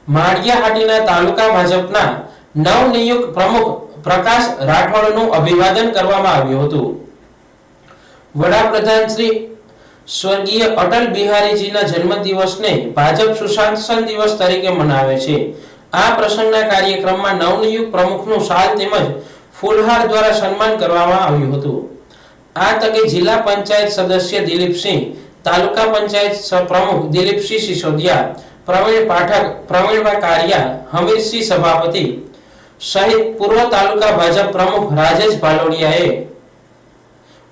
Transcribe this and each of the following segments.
માળિયાહાટીના તાલુકા ભાજપના નવનિયુક્ત પ્રમુખ પ્રકાશ રાઠોડનું અભિવાદન કરવામાં આવ્યું હતું। વડાપ્રધાન શ્રી સ્વર્ગીય અટલ બિહારીજીના જન્મદિવસને ભાજપ સુશાસન દિવસ તરીકે મનાવે છે। આ પ્રસંગના કાર્યક્રમમાં નવનિયુક્ત પ્રમુખનું શાલ તેમજ ફૂલહાર દ્વારા સન્માન કરવામાં આવ્યું હતું। આ તકે જિલ્લા પંચાયત સદસ્ય દિલીપસિંહ, તાલુકા પંચાયત પ્રમુખ દિલીપસિંહ સિસોદિયા, પ્રવીણ પાઠક, પ્રવીણભાઈ કારિયા, હમીરસિંહ સભાપતિ સહિત પૂર્વ તાલુકા ભાજપ પ્રમુખ રાજેશ ભાલોડિયાએ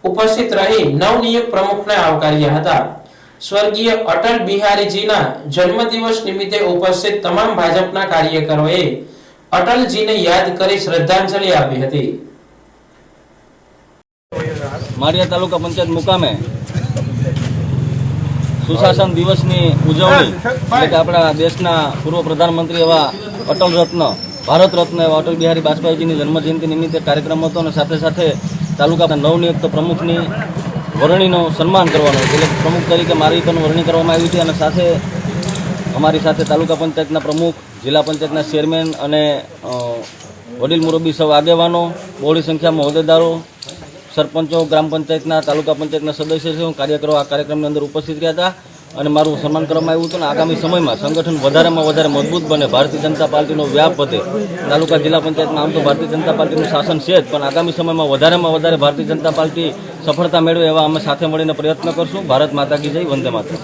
ઉપસ્થિત રહી નવનિયુક્ત પ્રમુખને આવકાર્યા હતા। સ્વર્ગીય અટલ બિહારીજીના જન્મદિવસ નિમિત્તે ઉપસ્થિત તમામ ભાજપના કાર્યકરોએ અટલજીને યાદ કરી શ્રદ્ધાંજલિ આપી હતી। માળિયા તાલુકા પંચાયત મુકામે સુશાસન દિવસની ઉજવણી એટલે કે આપણા દેશના પૂર્વ પ્રધાનમંત્રી એવા અટલ રત્ન, ભારત રત્ન એવા અટલ બિહારી વાજપેયીજીની જન્મજયંતિ નિમિત્તે કાર્યક્રમ હતો અને સાથે સાથે તાલુકાના નવનિયુક્ત પ્રમુખની વરણીનું સન્માન કરવાનું એટલે પ્રમુખ તરીકે મારી પણ વરણી કરવામાં આવી હતી અને સાથે અમારી સાથે તાલુકા પંચાયતના પ્રમુખ, જિલ્લા પંચાયતના ચેરમેન અને વડીલ મુરબ્બી સૌ આગેવાનો, બહોળી સંખ્યામાં હોદ્દેદારો, સરપંચો, ગ્રામ પંચાયતના, તાલુકા પંચાયતના સદસ્યો, કાર્યકરો આ કાર્યક્રમની અંદર ઉપસ્થિત રહ્યા હતા અને મારું સન્માન કરવામાં આવ્યું હતું અને આગામી સમયમાં સંગઠન વધારેમાં વધારે મજબૂત બને, ભારતીય જનતા પાર્ટીનો વ્યાપ વધે, તાલુકા જિલ્લા પંચાયતમાં આમ તો ભારતીય જનતા પાર્ટીનું શાસન છે જ, પણ આગામી સમયમાં વધારેમાં વધારે ભારતીય જનતા પાર્ટી સફળતા મેળવે એવા અમે સાથે મળીને પ્રયત્ન કરશું। ભારત માતા કી જય, વંદે માતરમ।